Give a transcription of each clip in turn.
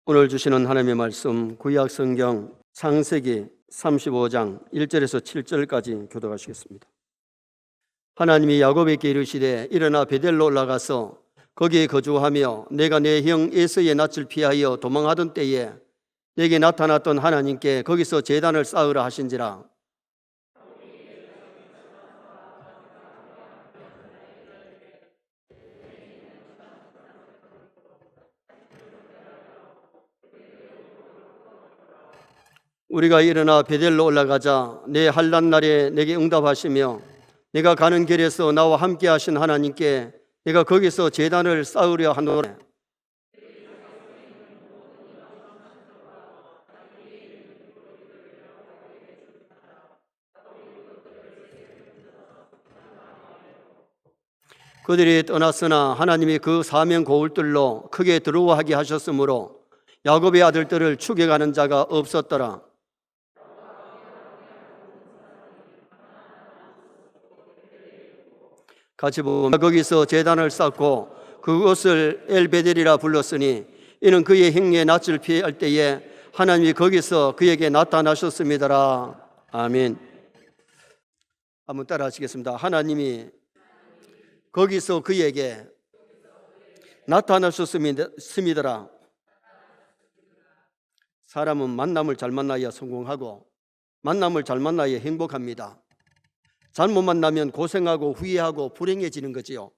오늘 주시는 하나님의 말씀 구약 성경 창세기 35장 1절에서 7절까지 교독하시겠습니다. 하나님이 야곱에게 이르시되 일어나 베델로 올라가서 거기에 거주하며 내가 내 형 에서의 낯을 피하여 도망하던 때에 내게 나타났던 하나님께 거기서 제단을 쌓으라 하신지라. 우리가 일어나 베델로 올라가자 내 환난 날에 내게 응답하시며 내가 가는 길에서 나와 함께 하신 하나님께 내가 거기서 제단을 쌓으려 하노라. 그들이 떠났으나 하나님이 그 사명 고울들로 크게 두려워하게 하셨으므로 야곱의 아들들을 추격하는 자가 없었더라. 같이 보면 거기서 제단을 쌓고 그곳을 엘베델이라 불렀으니 이는 그의 형의 낯을 피할 때에 하나님이 거기서 그에게 나타나셨습니다라. 아멘. 한번 따라 하시겠습니다. 하나님이 거기서 그에게 나타나셨습니다라. 사람은 만남을 잘 만나야 성공하고 만남을 잘 만나야 행복합니다. 잘못 만나면 고생하고 후회하고 불행해지는 거지요.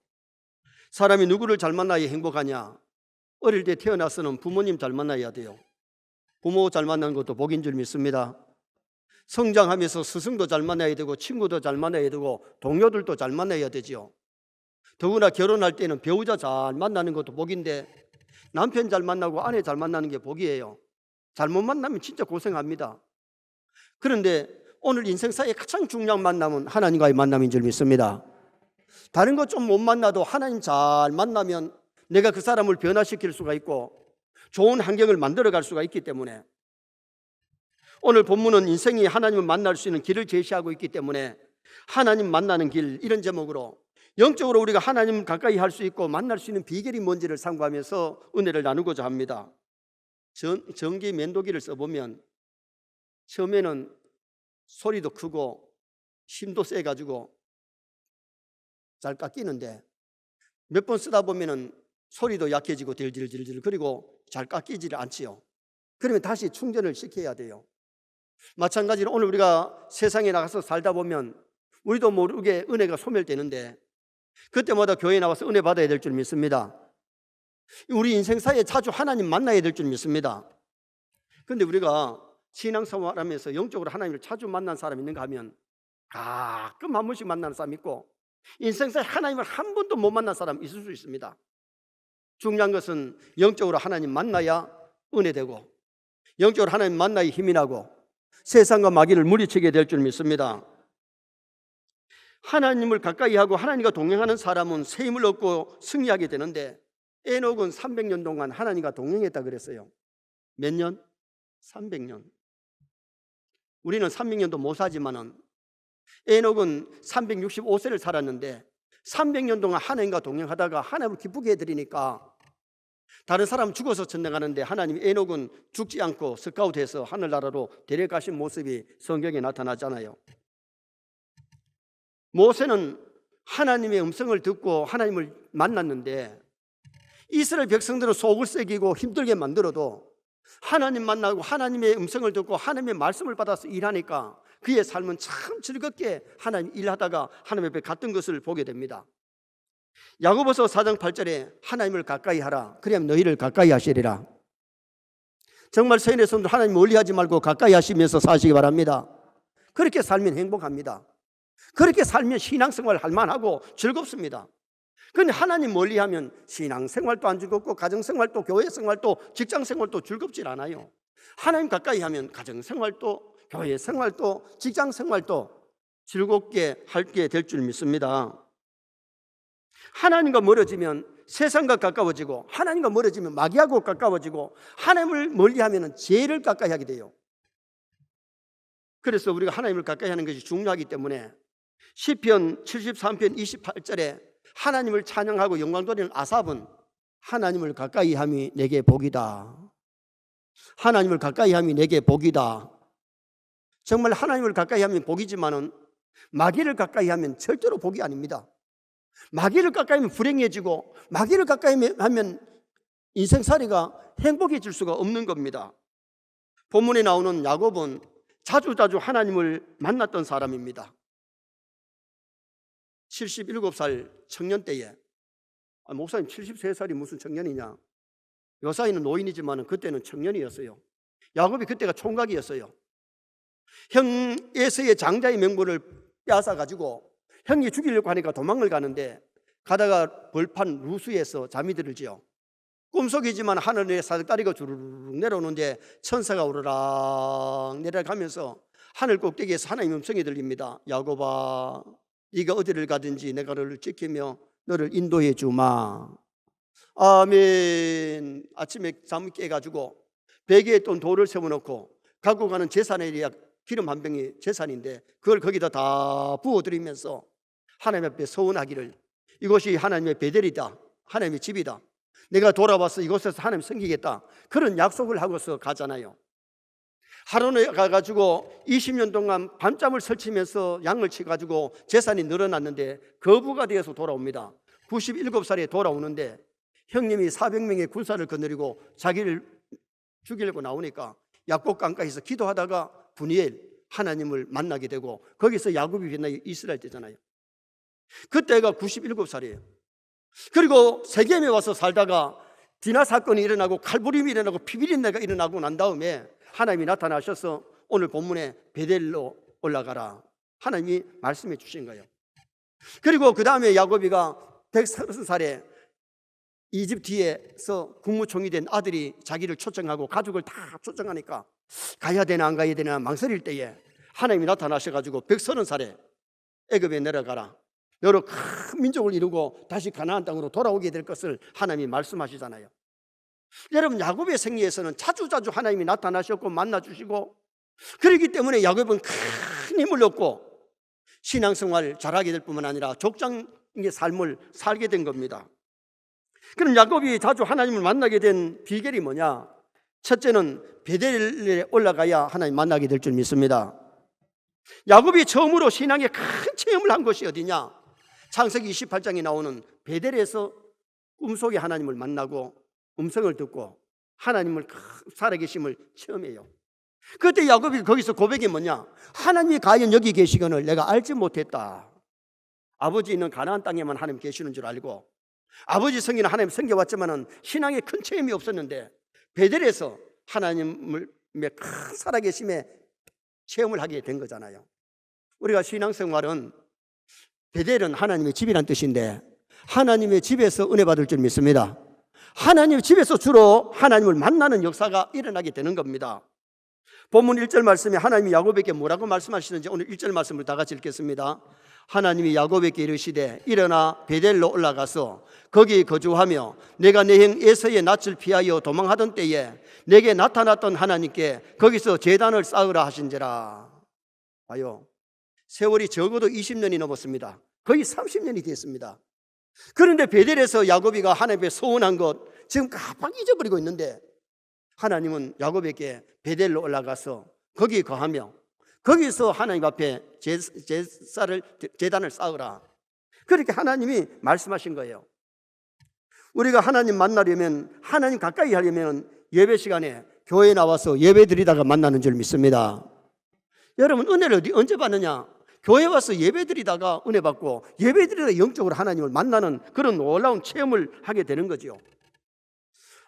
사람이 누구를 잘 만나야 행복하냐? 어릴 때 태어나서는 부모님 잘 만나야 돼요. 부모 잘 만나는 것도 복인 줄 믿습니다. 성장하면서 스승도 잘 만나야 되고 친구도 잘 만나야 되고 동료들도 잘 만나야 되지요. 더구나 결혼할 때는 배우자 잘 만나는 것도 복인데 남편 잘 만나고 아내 잘 만나는 게 복이에요. 잘못 만나면 진짜 고생합니다. 그런데 오늘 인생사의 가장 중요한 만남은 하나님과의 만남인 줄 믿습니다. 다른 거 좀 못 만나도 하나님 잘 만나면 내가 그 사람을 변화시킬 수가 있고 좋은 환경을 만들어갈 수가 있기 때문에 오늘 본문은 인생이 하나님을 만날 수 있는 길을 제시하고 있기 때문에 하나님 만나는 길, 이런 제목으로 영적으로 우리가 하나님 가까이 할 수 있고 만날 수 있는 비결이 뭔지를 상고하면서 은혜를 나누고자 합니다. 전기 면도기를 써보면 처음에는 소리도 크고 힘도 세가지고 잘 깎이는데 몇 번 쓰다 보면은 소리도 약해지고 딜딜딜딜 그리고 잘 깎이지를 않지요. 그러면 다시 충전을 시켜야 돼요. 마찬가지로 오늘 우리가 세상에 나가서 살다 보면 우리도 모르게 은혜가 소멸되는데 그때마다 교회에 나와서 은혜 받아야 될 줄 믿습니다. 우리 인생사에 자주 하나님 만나야 될 줄 믿습니다. 그런데 우리가 신앙생활하면서 영적으로 하나님을 자주 만난 사람 있는가 하면 가끔 한 번씩 만나는 사람 있고 인생사에 하나님을 한 번도 못 만난 사람 있을 수 있습니다. 중요한 것은 영적으로 하나님 만나야 은혜되고 영적으로 하나님 만나야 힘이 나고 세상과 마귀를 물리치게 될 줄 믿습니다. 하나님을 가까이 하고 하나님과 동행하는 사람은 새 힘을 얻고 승리하게 되는데 에녹은 300년 동안 하나님과 동행했다 그랬어요. 몇 년? 300년. 우리는 300년도 못 사지만은 에녹은 365세를 살았는데 300년 동안 하나님과 동행하다가 하나님을 기쁘게 해드리니까 다른 사람 죽어서 전쟁하는데 하나님이 에녹은 죽지 않고 스카웃해서 하늘나라로 데려가신 모습이 성경에 나타나잖아요. 모세는 하나님의 음성을 듣고 하나님을 만났는데 이스라엘 백성들은 속을 새기고 힘들게 만들어도 하나님 만나고 하나님의 음성을 듣고 하나님의 말씀을 받아서 일하니까 그의 삶은 참 즐겁게 하나님 일하다가 하나님 앞에 갔던 것을 보게 됩니다. 야고보서 4장 8절에 하나님을 가까이 하라 그리하면 너희를 가까이 하시리라. 정말 세인의 성도들 하나님 멀리하지 말고 가까이 하시면서 사시기 바랍니다. 그렇게 살면 행복합니다. 그렇게 살면 신앙생활 할 만하고 즐겁습니다. 그런데 하나님 멀리하면 신앙생활도 안 즐겁고 가정생활도 교회생활도 직장생활도 즐겁질 않아요. 하나님 가까이 하면 가정생활도 교회생활도 직장생활도 즐겁게 할게 될 줄 믿습니다. 하나님과 멀어지면 세상과 가까워지고 하나님과 멀어지면 마귀하고 가까워지고 하나님을 멀리하면 죄를 가까이 하게 돼요. 그래서 우리가 하나님을 가까이 하는 것이 중요하기 때문에 시편 73편 28절에 하나님을 찬양하고 영광 돌리는 아삽은 하나님을 가까이 함이 내게 복이다. 하나님을 가까이 하면 내게 복이다. 정말 하나님을 가까이 하면 복이지만은 마귀를 가까이 하면 절대로 복이 아닙니다. 마귀를 가까이 하면 불행해지고 마귀를 가까이 하면 인생살이가 행복해질 수가 없는 겁니다. 본문에 나오는 야곱은 자주자주 하나님을 만났던 사람입니다. 77살 청년 때에, 목사님 73살이 무슨 청년이냐? 요사이는 노인이지만 그때는 청년이었어요. 야곱이 그때가 총각이었어요. 형 에서의 장자의 명분을 빼앗아가지고 형이 죽이려고 하니까 도망을 가는데 가다가 벌판 루수에서 잠이 들지요. 꿈속이지만 하늘에 사닥다리가 주르륵 내려오는데 천사가 오르락 내려가면서 하늘 꼭대기에서 하나님의 음성이 들립니다. 야곱아, 네가 어디를 가든지 내가 너를 지키며 너를 인도해 주마. 아멘. 아침에 잠 깨가지고 베개에 또 돌을 세워놓고 갖고 가는 제산에 기름 한 병이 제산인데 그걸 거기다 다 부어드리면서 하나님 앞에 서원하기를, 이곳이 하나님의 베델이다, 하나님의 집이다, 내가 돌아와서 이곳에서 하나님 섬기겠다, 그런 약속을 하고서 가잖아요. 하루에 가가지고 20년 동안 밤잠을 설치면서 양을 치가지고 재산이 늘어났는데 거부가 되어서 돌아옵니다. 97살에 돌아오는데 형님이 400명의 군사를 거느리고 자기를 죽이려고 나오니까 약복 강가에서 기도하다가 분이엘 하나님을 만나게 되고 거기서 야곱이 빛나게 이스라엘 때잖아요. 그때가 97살이에요. 그리고 세겜에 와서 살다가 디나 사건이 일어나고 칼부림이 일어나고 피비린내가 일어나고 난 다음에 하나님이 나타나셔서 오늘 본문에 베델로 올라가라, 하나님이 말씀해 주신 거예요. 그리고 그 다음에 야곱이가 130살에 이집트에서 국무총리 된 아들이 자기를 초청하고 가족을 다 초청하니까 가야 되나 안 가야 되나 망설일 때에 하나님이 나타나셔가지고 130살에 애굽에 내려가라, 여러 큰 민족을 이루고 다시 가나안 땅으로 돌아오게 될 것을 하나님이 말씀하시잖아요. 여러분, 야곱의 생애에서는 자주자주 하나님이 나타나셨고 만나주시고, 그렇기 때문에 야곱은 큰 힘을 얻고 신앙생활을 잘하게 될 뿐만 아니라 족장의 삶을 살게 된 겁니다. 그럼 야곱이 자주 하나님을 만나게 된 비결이 뭐냐? 첫째는 베델에 올라가야 하나님 만나게 될 줄 믿습니다. 야곱이 처음으로 신앙의 큰 체험을 한 것이 어디냐? 창세기 28장에 나오는 베델에서 꿈속에 하나님을 만나고 음성을 듣고 하나님을 살아계심을 체험해요. 그때 야곱이 거기서 고백이 뭐냐? 하나님이 과연 여기 계시거늘 내가 알지 못했다. 아버지 있는 가나안 땅에만 하나님 계시는 줄 알고 아버지 성에는 하나님 섬겨왔지만은 신앙의 큰 체험이 없었는데 베델에서 하나님의 큰 살아계심에 체험을 하게 된 거잖아요. 우리가 신앙생활은 베델은 하나님의 집이란 뜻인데 하나님의 집에서 은혜 받을 줄 믿습니다. 하나님의 집에서 주로 하나님을 만나는 역사가 일어나게 되는 겁니다. 본문 1절 말씀에 하나님이 야곱에게 뭐라고 말씀하시는지 오늘 1절 말씀을 다 같이 읽겠습니다. 하나님이 야곱에게 이르시되 일어나 베델로 올라가서 거기 거주하며 내가 내 형 에서의 낯을 피하여 도망하던 때에 내게 나타났던 하나님께 거기서 제단을 쌓으라 하신지라. 봐요, 세월이 적어도 20년이 넘었습니다. 거의 30년이 됐습니다. 그런데 베델에서 야곱이가 하나님께 소원한 것 지금 깜빡 잊어버리고 있는데 하나님은 야곱에게 베델로 올라가서 거기 거하며 거기서 하나님 앞에 제단을 쌓으라, 그렇게 하나님이 말씀하신 거예요. 우리가 하나님 만나려면, 하나님 가까이 하려면 예배 시간에 교회에 나와서 예배 드리다가 만나는 줄 믿습니다. 여러분, 은혜를 언제 받느냐? 교회 와서 예배 드리다가 은혜 받고 예배 드리다가 영적으로 하나님을 만나는 그런 놀라운 체험을 하게 되는 거죠.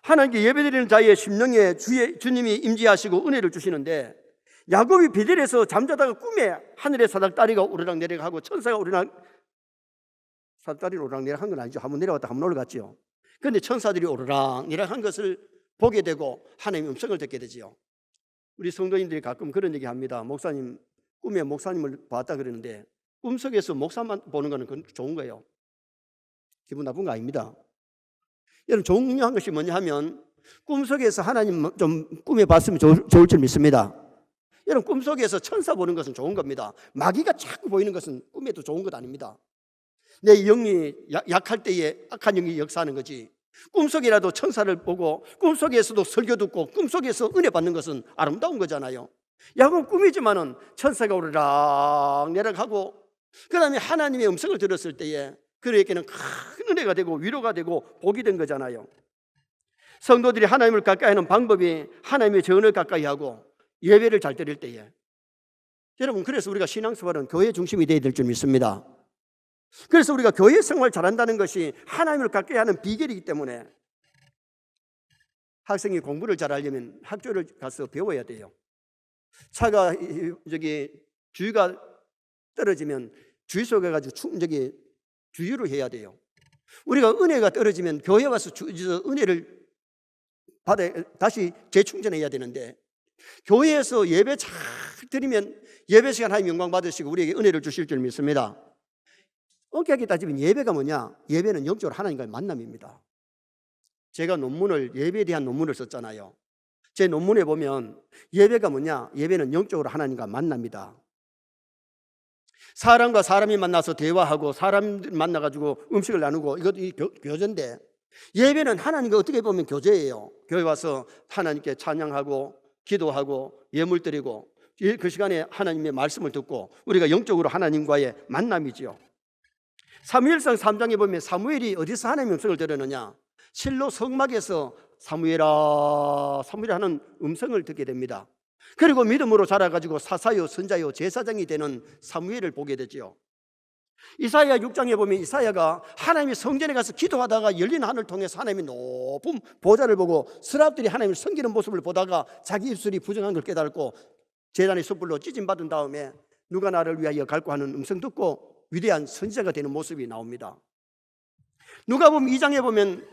하나님께 예배 드리는 자의 심령에 주님이 임재하시고 은혜를 주시는데, 야곱이 베델에서 잠자다가 꿈에 하늘에 사닥다리가 오르락 내려가고 천사가 사닥다리를 오르락 내려간 건 아니죠. 한번 내려갔다 한번 올라갔죠. 그런데 천사들이 오르락 내려간 것을 보게 되고 하나님의 음성을 듣게 되지요. 우리 성도님들이 가끔 그런 얘기 합니다. 목사님, 꿈에 목사님을 봤다 그러는데 꿈속에서 목사만 보는 거는 그건 좋은 거예요. 기분 나쁜 거 아닙니다. 여러분, 중요한 것이 뭐냐 하면 꿈속에서 하나님 좀 꿈에 봤으면 좋을 줄 믿습니다. 여러분, 꿈속에서 천사 보는 것은 좋은 겁니다. 마귀가 자꾸 보이는 것은 꿈에도 좋은 것 아닙니다. 내 영이 약할 때에 악한 영이 역사하는 거지 꿈속이라도 천사를 보고 꿈속에서도 설교 듣고 꿈속에서 은혜 받는 것은 아름다운 거잖아요. 야곱은 꿈이지만은 천사가 오르락 내락하고 그 다음에 하나님의 음성을 들었을 때에 그에게는 큰 은혜가 되고 위로가 되고 복이 된 거잖아요. 성도들이 하나님을 가까이하는 방법이 하나님의 전을 가까이하고 예배를 잘 드릴 때에, 여러분, 그래서 우리가 신앙생활은 교회 중심이 되어야 될 줄 믿습니다. 그래서 우리가 교회 생활 잘한다는 것이 하나님을 가까이하는 비결이기 때문에 학생이 공부를 잘하려면 학교를 가서 배워야 돼요. 차가 주유가 떨어지면 주유소에 가지고 주유를 해야 돼요. 우리가 은혜가 떨어지면 교회 와서 은혜를 받아 다시 재충전해야 되는데, 교회에서 예배 잘 드리면 예배 시간 하나님 영광 받으시고 우리에게 은혜를 주실 줄 믿습니다. 엄격하게 따지면 예배가 뭐냐? 예배는 영적으로 하나님과의 만남입니다. 제가 예배에 대한 논문을 썼잖아요. 제 논문에 보면 예배가 뭐냐? 예배는 영적으로 하나님과 만납니다. 사람과 사람이 만나서 대화하고 사람들 만나가지고 음식을 나누고 이것도 교제인데, 예배는 하나님과 어떻게 보면 교제예요. 교회 와서 하나님께 찬양하고 기도하고 예물 드리고 그 시간에 하나님의 말씀을 듣고 우리가 영적으로 하나님과의 만남이지요. 사무엘상 3장에 보면 사무엘이 어디서 하나님의 음성을 들었느냐? 실로 성막에서 사무엘아 사무엘아 하는 음성을 듣게 됩니다. 그리고 믿음으로 자라가지고 사사요 선자요 제사장이 되는 사무엘을 보게 되죠. 이사야 6장에 보면 이사야가 하나님의 성전에 가서 기도하다가 열린 하늘을 통해서 하나님의 높은 보좌를 보고 스랍들이 하나님을 섬기는 모습을 보다가 자기 입술이 부정한 걸 깨달고 제단의 숯불로 찢임받은 다음에 누가 나를 위하여 갈고 하는 음성 듣고 위대한 선지자가 되는 모습이 나옵니다. 누가복음 2장에 보면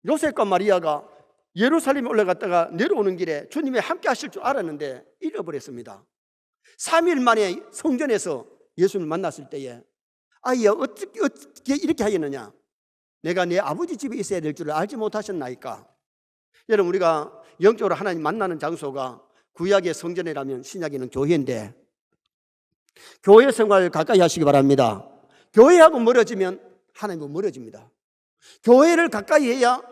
요셉과 마리아가 예루살렘에 올라갔다가 내려오는 길에 주님이 함께 하실 줄 알았는데 잃어버렸습니다. 3일 만에 성전에서 예수를 만났을 때에 아이야 어떻게 이렇게 하겠느냐? 내가 내 아버지 집에 있어야 될 줄을 알지 못하셨나이까? 여러분, 우리가 영적으로 하나님 만나는 장소가 구약의 성전이라면 신약에는 교회인데, 교회 생활을 가까이 하시기 바랍니다. 교회하고 멀어지면 하나님과 멀어집니다. 교회를 가까이 해야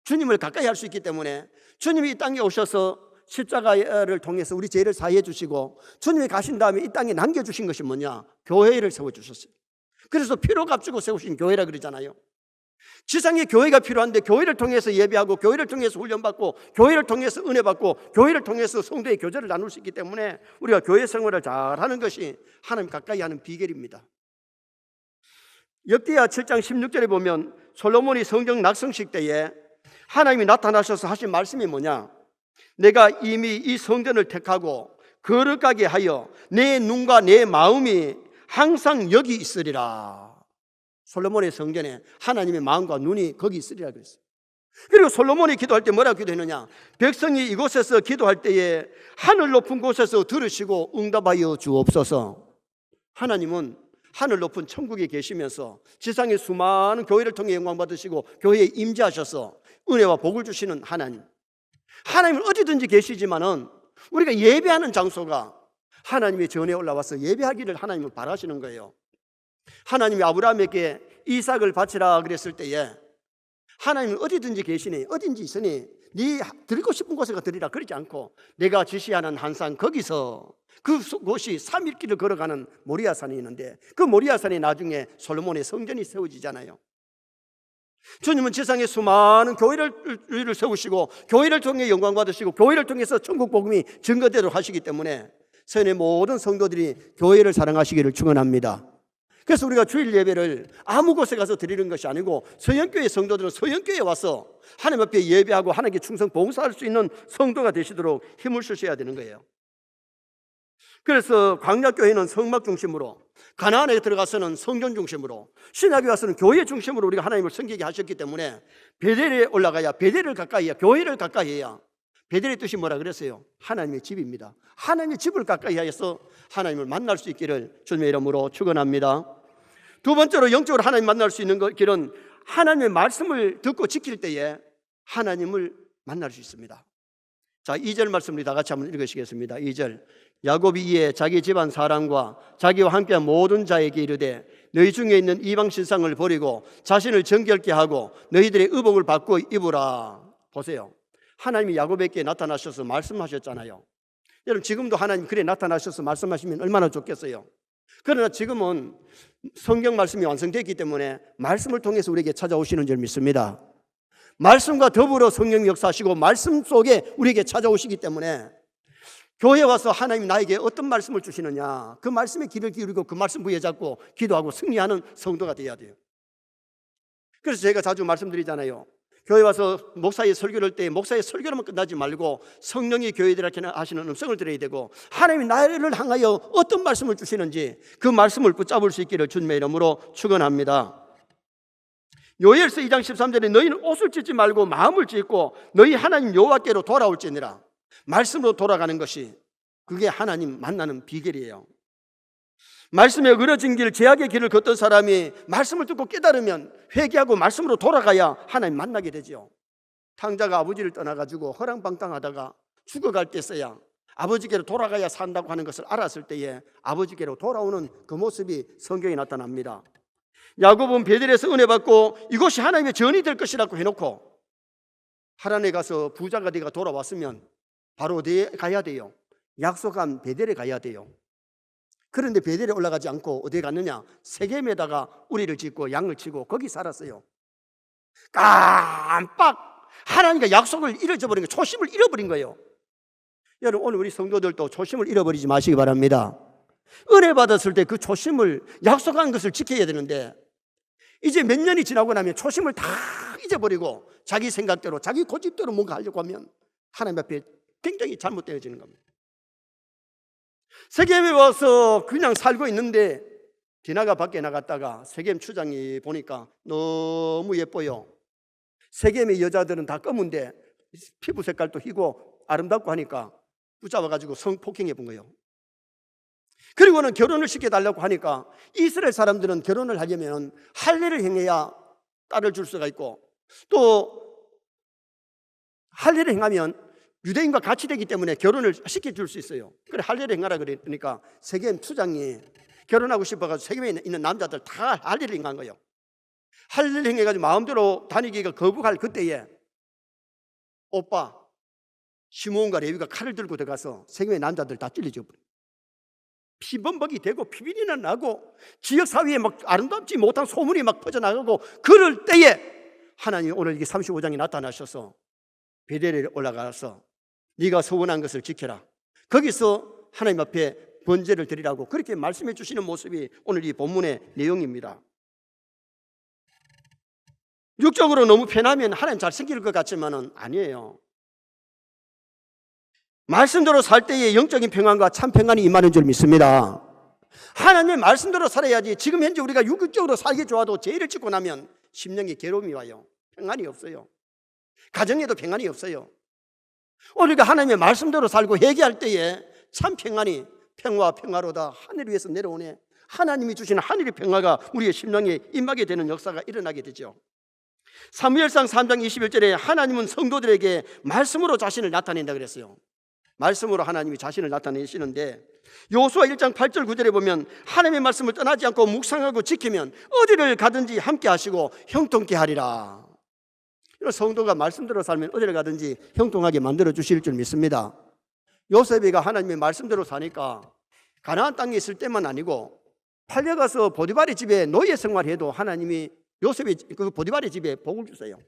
주님을 가까이 할 수 있기 때문에 주님이 이 땅에 오셔서 십자가를 통해서 우리 죄를 사해 주시고 주님이 가신 다음에 이 땅에 남겨주신 것이 뭐냐? 교회를 세워주셨어요. 그래서 피로 값주고 세우신 교회라 그러잖아요. 지상에 교회가 필요한데 교회를 통해서 예배하고 교회를 통해서 훈련받고 교회를 통해서 은혜받고 교회를 통해서 성도의 교제를 나눌 수 있기 때문에 우리가 교회 생활을 잘하는 것이 하나님 가까이 하는 비결입니다. 역대하 7장 16절에 보면 솔로몬이 성전 낙성식 때에 하나님이 나타나셔서 하신 말씀이 뭐냐? 내가 이미 이 성전을 택하고 거룩하게 하여 내 눈과 내 마음이 항상 여기 있으리라. 솔로몬의 성전에 하나님의 마음과 눈이 거기 있으리라 그랬어요. 그리고 솔로몬이 기도할 때 뭐라고 기도했느냐? 백성이 이곳에서 기도할 때에 하늘 높은 곳에서 들으시고 응답하여 주옵소서. 하나님은 하늘 높은 천국에 계시면서 지상의 수많은 교회를 통해 영광 받으시고 교회에 임재하셔서 은혜와 복을 주시는 하나님은 어디든지 계시지만은 우리가 예배하는 장소가 하나님의 전에 올라와서 예배하기를 하나님은 바라시는 거예요. 하나님이 아브라함에게 이삭을 바치라 그랬을 때에 하나님은 어디든지 계시니 어딘지 있으니 네 드리고 싶은 곳에 드리라 그러지 않고 내가 지시하는 한 산 거기서 그곳이 3일 길을 걸어가는 모리아산이 있는데 그 모리아산이 나중에 솔로몬의 성전이 세워지잖아요. 주님은 지상에 수많은 교회를 세우시고 교회를 통해 영광 받으시고 교회를 통해서 천국 복음이 증거되도록 하시기 때문에 서연의 모든 성도들이 교회를 사랑하시기를 축원합니다. 그래서 우리가 주일 예배를 아무 곳에 가서 드리는 것이 아니고 서영교회 성도들은 서영교회에 와서 하나님 앞에 예배하고 하나님께 충성 봉사할 수 있는 성도가 되시도록 힘을 쓰셔야 되는 거예요. 그래서 광야교회는 성막 중심으로, 가나안에 들어가서는 성전 중심으로, 신약에 와서는 교회 중심으로 우리가 하나님을 섬기게 하셨기 때문에 베델에 올라가야, 베델을 가까이 해야, 교회를 가까이 해야. 베델의 뜻이 뭐라 그랬어요? 하나님의 집입니다. 하나님의 집을 가까이 해서 하나님을 만날 수 있기를 주님의 이름으로 축원합니다. 두 번째로 영적으로 하나님 만날 수 있는 길은 하나님의 말씀을 듣고 지킬 때에 하나님을 만날 수 있습니다. 자, 2절 말씀을 다 같이 한번 읽으시겠습니다. 2절. 야곱이 이에 자기 집안 사람과 자기와 함께한 모든 자에게 이르되 너희 중에 있는 이방 신상을 버리고 자신을 정결케 하고 너희들의 의복을 바꾸어 입으라. 보세요. 하나님이 야곱에게 나타나셔서 말씀하셨잖아요. 여러분, 지금도 하나님 그래 나타나셔서 말씀하시면 얼마나 좋겠어요. 그러나 지금은 성경 말씀이 완성되었기 때문에 말씀을 통해서 우리에게 찾아오시는 줄 믿습니다. 말씀과 더불어 성령이 역사하시고 말씀 속에 우리에게 찾아오시기 때문에 교회에 와서 하나님 나에게 어떤 말씀을 주시느냐, 그 말씀에 귀를 기울이고 그 말씀 부여잡고 기도하고 승리하는 성도가 되어야 돼요. 그래서 제가 자주 말씀드리잖아요. 교회 와서 목사의 설교를 할 때 목사의 설교로만 끝나지 말고 성령이 교회들에게 하시는 음성을 들어야 되고, 하나님이 나를 향하여 어떤 말씀을 주시는지 그 말씀을 붙잡을 수 있기를 주님의 이름으로 축원합니다. 요엘서 2장 13절에 너희는 옷을 찢지 말고 마음을 찢고 너희 하나님 여호와께로 돌아올지니라. 말씀으로 돌아가는 것이 그게 하나님 만나는 비결이에요. 말씀에 어그러진 길, 죄악의 길을 걷던 사람이 말씀을 듣고 깨달으면 회개하고 말씀으로 돌아가야 하나님 만나게 되죠. 탕자가 아버지를 떠나가지고 허랑방탕하다가 죽어갈 때서야 아버지께로 돌아가야 산다고 하는 것을 알았을 때에 아버지께로 돌아오는 그 모습이 성경에 나타납니다. 야곱은 베델에서 은혜 받고 이곳이 하나님의 전이 될 것이라고 해놓고 하란에 가서 부자가 되가 돌아왔으면 바로 어디에 가야 돼요? 약속한 베델에 가야 돼요. 그런데 베델에 올라가지 않고 어디에 갔느냐? 세겜에다가 우리를 짓고 양을 치고 거기 살았어요. 깜빡 하나님과 약속을 잃어버린 거예요. 초심을 잃어버린 거예요. 여러분, 오늘 우리 성도들도 초심을 잃어버리지 마시기 바랍니다. 은혜 받았을 때 그 초심을, 약속한 것을 지켜야 되는데 이제 몇 년이 지나고 나면 초심을 다 잊어버리고 자기 생각대로 자기 고집대로 뭔가 하려고 하면 하나님 앞에 굉장히 잘못되어지는 겁니다. 세겜에 와서 그냥 살고 있는데 디나가 밖에 나갔다가 세겜 추장이 보니까 너무 예뻐요. 세겜의 여자들은 다 검은데 피부 색깔도 희고 아름답고 하니까 붙잡아가지고 성폭행해 본 거예요. 그리고는 결혼을 시켜달라고 하니까 이스라엘 사람들은 결혼을 하려면 할례를 행해야 딸을 줄 수가 있고 또 할례를 행하면 유대인과 같이 되기 때문에 결혼을 시켜줄 수 있어요. 그래 할례를 행하라 그러니까 세겜 추장이 결혼하고 싶어가지고 세겜에 있는 남자들 다 할례를 행한 거예요. 할례를 행해가지고 마음대로 다니기가 거부할 그때에 오빠 시므온과 레위가 칼을 들고 들어가서 세겜의 남자들 다 찔러줘 버려요. 피범벅이 되고 피비린내 나고 지역사회에 막 아름답지 못한 소문이 막 퍼져나가고 그럴 때에 하나님이 오늘 이게 35장에 나타나셔서 베델에 올라가서 네가 서원한 것을 지켜라. 거기서 하나님 앞에 번제를 드리라고 그렇게 말씀해 주시는 모습이 오늘 이 본문의 내용입니다. 육적으로 너무 편하면 하나님 잘 생길 것 같지만은 아니에요. 말씀대로 살 때의 영적인 평안과 참 평안이 임하는 줄 믿습니다. 하나님의 말씀대로 살아야지. 지금 현재 우리가 육적으로 살기 좋아도 죄를 짓고 나면 심령에 괴로움이 와요. 평안이 없어요. 가정에도 평안이 없어요. 우리가 하나님의 말씀대로 살고 회개할 때에 참 평안이 평화 평화로다 하늘 위에서 내려오네. 하나님이 주시는 하늘의 평화가 우리의 심령에 임하게 되는 역사가 일어나게 되죠. 사무엘상 3장 21절에 하나님은 성도들에게 말씀으로 자신을 나타낸다 그랬어요. 말씀으로 하나님이 자신을 나타내시는데 여호수아 1장 8절 9절에 보면 하나님의 말씀을 떠나지 않고 묵상하고 지키면 어디를 가든지 함께 하시고 형통케 하리라. 이런 성도가 말씀대로 살면 어디를 가든지 형통하게 만들어 주실 줄 믿습니다. 요셉이가 하나님의 말씀대로 사니까 가나안 땅에 있을 때만 아니고 팔려가서 보디발의 집에 노예 생활해도 하나님이 요셉이 그 보디발의 집에 복을 주세요.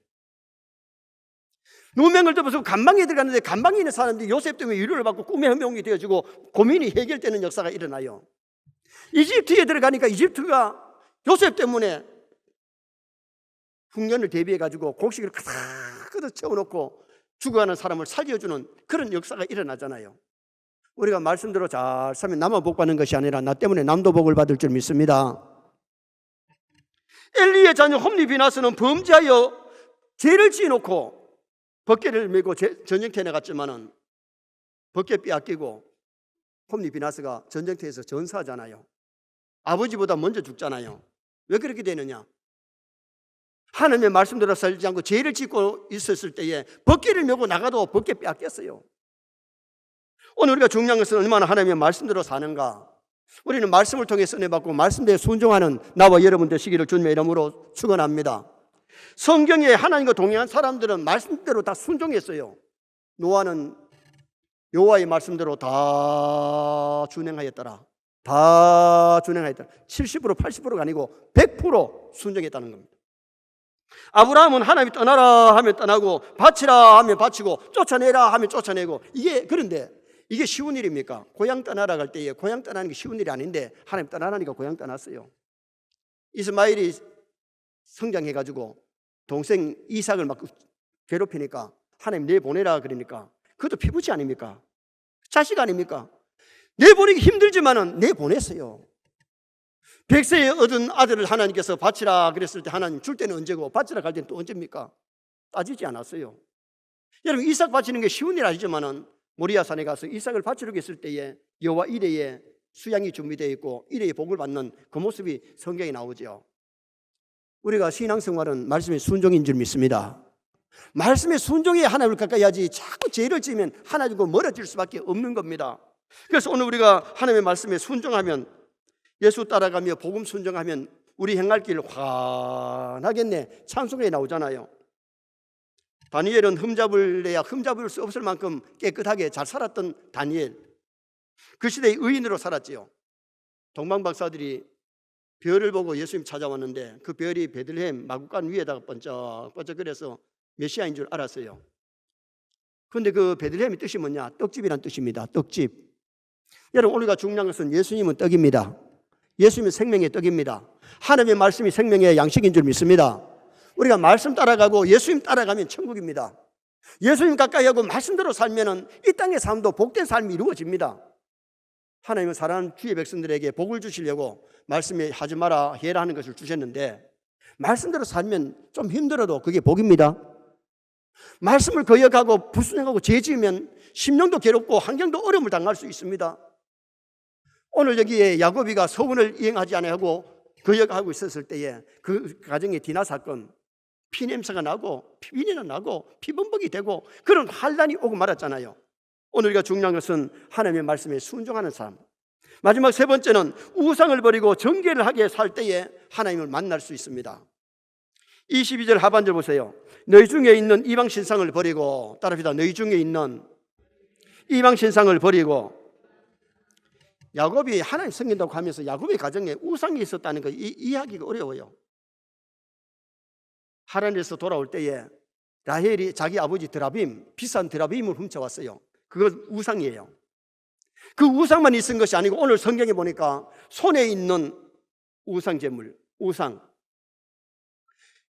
누명을 덮어서 감방에 들어갔는데 감방에 있는 사람들이 요셉 때문에 위로를 받고 꿈의 현명이 되어지고 고민이 해결되는 역사가 일어나요. 이집트에 들어가니까 이집트가 요셉 때문에 흉년을 대비해가지고 곡식을 가득 채워놓고 죽어가는 사람을 살려주는 그런 역사가 일어나잖아요. 우리가 말씀대로 잘 살면 나만 복 받는 것이 아니라 나 때문에 남도 복을 받을 줄 믿습니다. 엘리의 자녀 홈리 비나스는 범죄하여 죄를 지어놓고 벗개를 메고 전쟁터에 나갔지만은 벗개 빼앗기고 홈리 비나스가 전쟁터에서 전사하잖아요. 아버지보다 먼저 죽잖아요. 왜 그렇게 되느냐? 하나님의 말씀대로 살지 않고 죄를 짓고 있었을 때에 벗개를 메고 나가도 벗개 빼앗겼어요. 오늘 우리가 중요한 것은 얼마나 하나님의 말씀대로 사는가. 우리는 말씀을 통해 은혜받고 말씀대로 순종하는 나와 여러분 되시기를 주님의 이름으로 축원합니다. 성경에 하나님과 동행한 사람들은 말씀대로 다 순종했어요. 노아는 여호와의 말씀대로 다 준행하였더라. 다 준행하였더라. 70% 80%가 아니고 100% 순종했다는 겁니다. 아브라함은 하나님이 떠나라 하면 떠나고 바치라 하면 바치고 쫓아내라 하면 쫓아내고, 그런데 이게 쉬운 일입니까? 고향 떠나라 갈 때에 고향 떠나는 게 쉬운 일이 아닌데 하나님 떠나라니까 고향 떠났어요. 이스마엘이 성장해가지고 동생 이삭을 막 괴롭히니까 하나님 내보내라 그러니까 그것도 피부치 아닙니까? 자식 아닙니까? 내보내기 힘들지만은 내보냈어요. 100세에 얻은 아들을 하나님께서 바치라 그랬을 때 하나님 줄 때는 언제고 바치라 갈 때는 또 언제입니까? 따지지 않았어요. 여러분, 이삭 바치는 게 쉬운 일 아니지만은 모리아산에 가서 이삭을 바치려고 했을 때에 여호와 이레의 수양이 준비되어 있고 이레의 복을 받는 그 모습이 성경에 나오죠. 우리가 신앙생활은 말씀의 순종인 줄 믿습니다. 말씀의 순종에 하나님을 가까이 하지 자꾸 죄를 지으면 하나님과 멀어질 수밖에 없는 겁니다. 그래서 오늘 우리가 하나님의 말씀에 순종하면, 예수 따라가며 복음 순종하면 우리 행할 길 환하겠네 찬송에 나오잖아요. 다니엘은 흠잡을래야 흠잡을 수 없을 만큼 깨끗하게 잘 살았던 다니엘, 그 시대의 의인으로 살았지요. 동방박사들이 별을 보고 예수님 찾아왔는데 그 별이 베들레헴 마구간 위에다가 번쩍번쩍거려서 메시아인 줄 알았어요. 그런데 그 베들레헴의 뜻이 뭐냐? 떡집이란 뜻입니다. 떡집. 여러분, 우리가 중요한 것은 예수님은 떡입니다. 예수님은 생명의 떡입니다. 하나님의 말씀이 생명의 양식인 줄 믿습니다. 우리가 말씀 따라가고 예수님 따라가면 천국입니다. 예수님 가까이 하고 말씀대로 살면은 이 땅의 삶도 복된 삶이 이루어집니다. 하나님은 사랑하는 주의 백성들에게 복을 주시려고 말씀에 하지 마라 해라 하는 것을 주셨는데, 말씀대로 살면 좀 힘들어도 그게 복입니다. 말씀을 거역하고 불순종하고 죄 지으면 심령도 괴롭고 환경도 어려움을 당할 수 있습니다. 오늘 여기에 야곱이가 서원을 이행하지 아니하고 거역하고 있었을 때에 그 가정의 디나 사건, 피냄새가 나고 피비린내가 나고 피범벅이 되고 그런 환란이 오고 말았잖아요. 오늘 우리가 중요한 것은 하나님의 말씀에 순종하는 삶. 마지막 세 번째는 우상을 버리고 정죄를 하게 살 때에 하나님을 만날 수 있습니다. 22절 하반절 보세요. 너희 중에 있는 이방 신상을 버리고, 따라합시다. 너희 중에 있는 이방 신상을 버리고. 야곱이 하나님 섬긴다고 하면서 야곱의 가정에 우상이 있었다는 거 이해하기가 어려워요. 하란에서 돌아올 때에 라헬이 자기 아버지 드라빔, 비싼 드라빔을 훔쳐왔어요. 그건 우상이에요. 그 우상만 있은 것이 아니고 오늘 성경에 보니까 손에 있는 우상 제물, 우상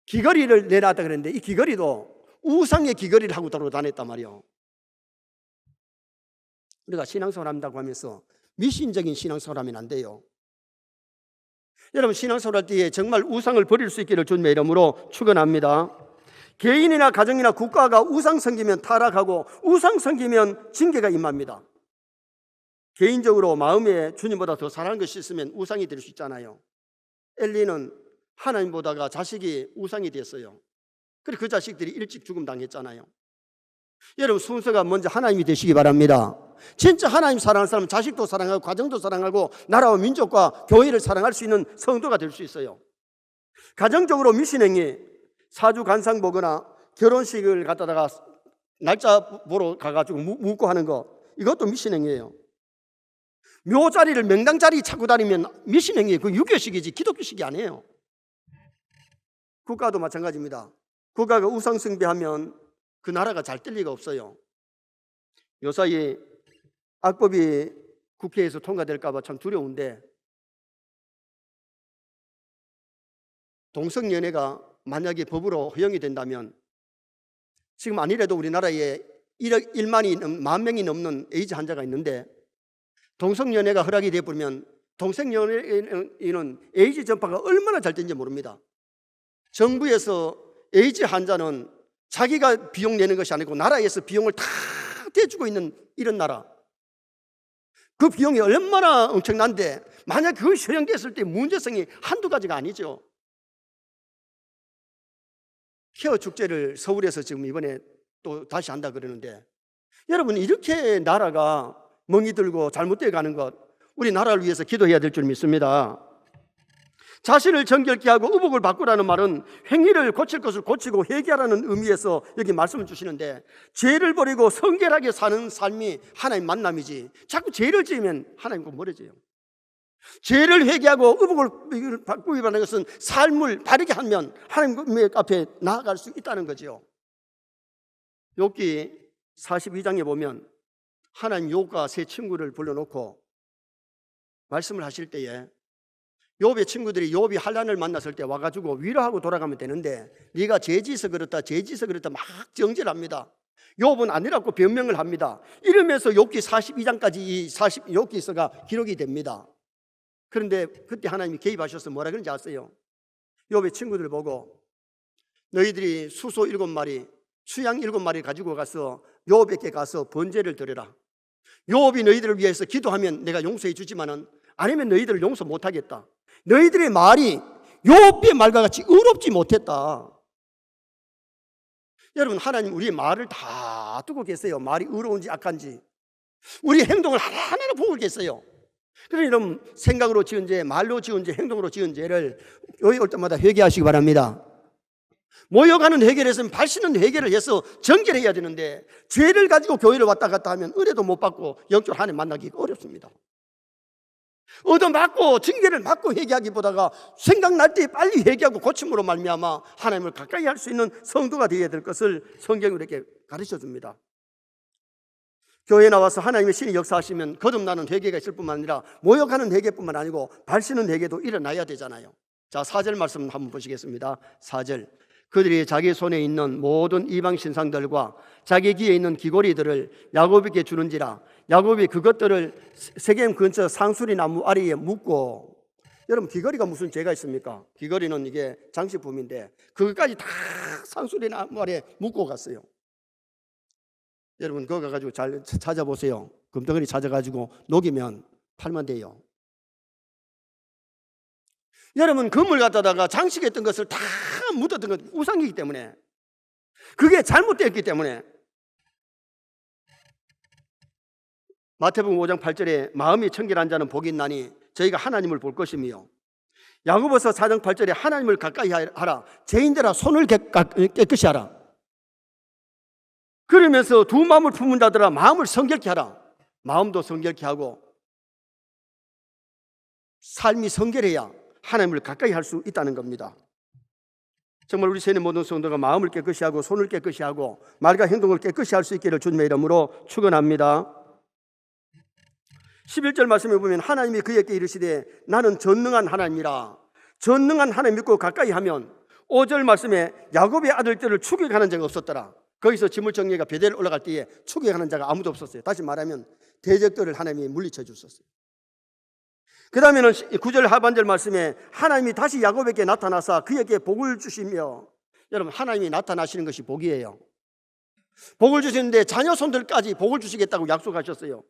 귀걸이를 내놨다 그랬는데 이 귀걸이도 우상의 귀걸이를 하고 다녔단 말이에요. 우리가 신앙생활 한다고 하면서 미신적인 신앙생활 하면 안 돼요. 여러분, 신앙생활 할 때에 정말 우상을 버릴 수 있기를 주님의 이름으로 축원합니다. 개인이나 가정이나 국가가 우상 섬기면 타락하고 우상 섬기면 징계가 임합니다. 개인적으로 마음에 주님보다 더 사랑하는 것이 있으면 우상이 될 수 있잖아요. 엘리는 하나님보다가 자식이 우상이 됐어요. 그리고 그 자식들이 일찍 죽음 당했잖아요. 여러분, 순서가 먼저 하나님이 되시기 바랍니다. 진짜 하나님 사랑하는 사람은 자식도 사랑하고 가정도 사랑하고 나라와 민족과 교회를 사랑할 수 있는 성도가 될 수 있어요. 가정적으로 미신행위, 사주 간상 보거나 결혼식을 갖다가 날짜 보러 가가지고 묻고 하는 거, 이것도 미신행위예요. 묘자리를 명당자리 찾고 다니면 미신행위예요. 그 유교식이지 기독교식이 아니에요. 국가도 마찬가지입니다. 국가가 우상 숭배하면 그 나라가 잘 될 리가 없어요. 요사이 악법이 국회에서 통과될까 봐 참 두려운데, 동성연애가 만약에 법으로 허용이 된다면 지금 아니래도 우리나라에 1만 명이 넘는 에이즈 환자가 있는데, 동성연애가 허락이 되어버리면 동성연애는 에이즈 전파가 얼마나 잘 되는지 모릅니다. 정부에서 에이즈 환자는 자기가 비용 내는 것이 아니고 나라에서 비용을 다 대주고 있는 이런 나라, 그 비용이 얼마나 엄청난데 만약 그것이 허용됐을 때 문제성이 한두 가지가 아니죠. 케어 축제를 서울에서 지금 이번에 또 다시 한다 그러는데, 여러분, 이렇게 나라가 멍이 들고 잘못되어 가는 것, 우리 나라를 위해서 기도해야 될 줄 믿습니다. 자신을 정결케 하고 의복을 바꾸라는 말은 행위를 고칠 것을 고치고 회개하라는 의미에서 여기 말씀을 주시는데, 죄를 버리고 성결하게 사는 삶이 하나님 만남이지, 자꾸 죄를 지으면 하나님과 멀어져요. 죄를 회개하고 의복을 바꾸기 바라는 것은 삶을 바르게 하면 하나님 앞에 나아갈 수 있다는 거죠. 욥기 42장에 보면 하나님 욥과 세 친구를 불러놓고 말씀을 하실 때에, 욥의 친구들이 욥이 환난을 만났을 때 와가지고 위로하고 돌아가면 되는데, 네가 죄지서 그렇다 죄지서 그렇다 막 정죄합니다. 욥은 아니라고 변명을 합니다. 이러면서 욥기 42장까지 이 욥기서가 기록이 됩니다. 그런데 그때 하나님이 개입하셔서 뭐라 그런지 아세요? 욥의 친구들 보고 너희들이 수소 7마리 수양 7마리 가지고 가서 욥에게 가서 번제를 드려라. 욥이 너희들을 위해서 기도하면 내가 용서해 주지만은 아니면 너희들을 용서 못하겠다. 너희들의 말이 욥의 말과 같이 의롭지 못했다. 여러분, 하나님 우리의 말을 다 두고 계세요. 말이 의로운지 악한지 우리 행동을 하나하나 보고 계세요. 그러니 여러분, 생각으로 지은 죄, 말로 지은 죄, 행동으로 지은 죄를 여기 올 때마다 회개하시기 바랍니다. 모욕하는 회개를 발시는 회개를 해서 정결해야 되는데, 죄를 가지고 교회를 왔다 갔다 하면 은혜도 못 받고 영적으로 하나님 만나기가 어렵습니다. 얻어맞고 징계를 맞고 회개하기보다가 생각날 때 빨리 회개하고 고침으로 말미암아 하나님을 가까이 할 수 있는 성도가 되어야 될 것을 성경이 이렇게 가르쳐 줍니다. 교회에 나와서 하나님의 신이 역사하시면 거듭나는 회개가 있을 뿐만 아니라 모욕하는 회개뿐만 아니고 발시는 회개도 일어나야 되잖아요. 자, 4절 말씀 한번 보시겠습니다. 4절. 그들이 자기 손에 있는 모든 이방 신상들과 자기 귀에 있는 귀고리들을 야곱에게 주는지라. 야곱이 그것들을 세겜 근처 상수리 나무 아래에 묻고. 여러분, 귀걸이가 무슨 죄가 있습니까? 귀걸이는 이게 장식품인데 그것까지 다 상수리 나무 아래에 묻고 갔어요. 여러분, 그거 가지고 잘 찾아보세요. 금덩어리 찾아가지고 녹이면 팔면 돼요. 여러분, 금을 갖다가 장식했던 것을 다 묻었던 것, 우상이기 때문에, 그게 잘못되었기 때문에. 마태복음 5장 8절에 마음이 청결한 자는 복이 있나니 저희가 하나님을 볼 것이며, 야고보서 4장 8절에 하나님을 가까이 하라, 죄인들아 손을 깨끗이 하라. 그러면서 두 마음을 품은 자들아 마음을 성결케 하라. 마음도 성결케 하고 삶이 성결해야 하나님을 가까이 할 수 있다는 겁니다. 정말 우리 세뇌 모든 성도가 마음을 깨끗이 하고 손을 깨끗이 하고 말과 행동을 깨끗이 할 수 있기를 주님의 이름으로 축원합니다. 11절 말씀에 보면 하나님이 그에게 이르시되 나는 전능한 하나님이라. 전능한 하나님 믿고 가까이 하면 5절 말씀에 야곱의 아들들을 추격하는 자가 없었더라. 거기서 지물정예가 베델 올라갈 때에 추격하는 자가 아무도 없었어요. 다시 말하면 대적들을 하나님이 물리쳐 주셨어요. 그 다음에는 9절 하반절 말씀에 하나님이 다시 야곱에게 나타나사 그에게 복을 주시며, 여러분, 하나님이 나타나시는 것이 복이에요. 복을 주시는데 자녀 손들까지 복을 주시겠다고 약속하셨어요.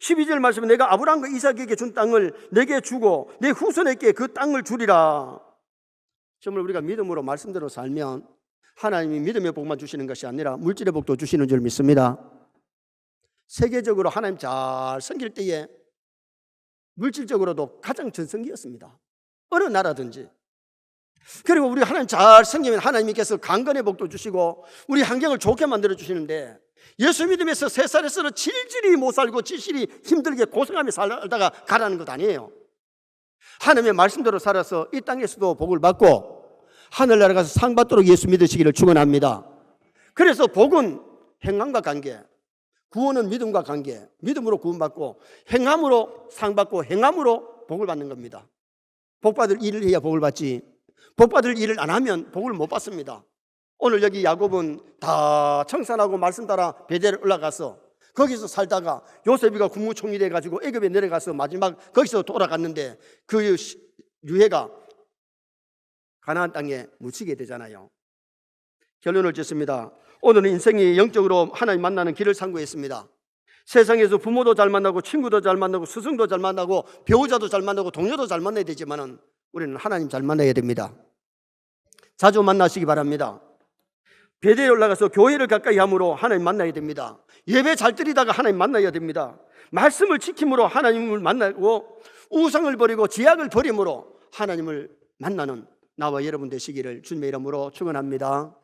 12절 말씀에 내가 아브라함과 이삭에게 준 땅을 내게 주고 내 후손에게 그 땅을 주리라. 정말 우리가 믿음으로 말씀대로 살면 하나님이 믿음의 복만 주시는 것이 아니라 물질의 복도 주시는 줄 믿습니다. 세계적으로 하나님 잘 섬길 때에 물질적으로도 가장 전성기였습니다. 어느 나라든지. 그리고 우리 하나님 잘 섬기면 하나님께서 강건의 복도 주시고 우리 환경을 좋게 만들어 주시는데, 예수 믿으면서 세 살에서는 질질이 못 살고 질질이 힘들게 고생하며 살다가 가라는 것 아니에요. 하나님의 말씀대로 살아서 이 땅에서도 복을 받고 하늘나라 가서 상 받도록 예수 믿으시기를 축원합니다. 그래서 복은 행함과 관계, 구원은 믿음과 관계, 믿음으로 구원받고 행함으로 상 받고 행함으로 복을 받는 겁니다. 복받을 일을 해야 복을 받지, 복받을 일을 안 하면 복을 못 받습니다. 오늘 여기 야곱은 다 청산하고 말씀 따라 베델에 올라가서 거기서 살다가 요셉이가 국무총리 돼가지고 애굽에 내려가서 마지막 거기서 돌아갔는데 그 유해가 가나안 땅에 묻히게 되잖아요. 결론을 짓습니다. 오늘은 인생이 영적으로 하나님 만나는 길을 상고했습니다. 세상에서 부모도 잘 만나고 친구도 잘 만나고 스승도 잘 만나고 배우자도 잘 만나고 동료도 잘 만나야 되지만은 우리는 하나님 잘 만나야 됩니다. 자주 만나시기 바랍니다. 베델에 올라가서 교회를 가까이 함으로 하나님 만나야 됩니다. 예배 잘 드리다가 하나님 만나야 됩니다. 말씀을 지킴으로 하나님을 만나고 우상을 버리고 제약을 버림으로 하나님을 만나는 나와 여러분 되시기를 주님의 이름으로 축원합니다.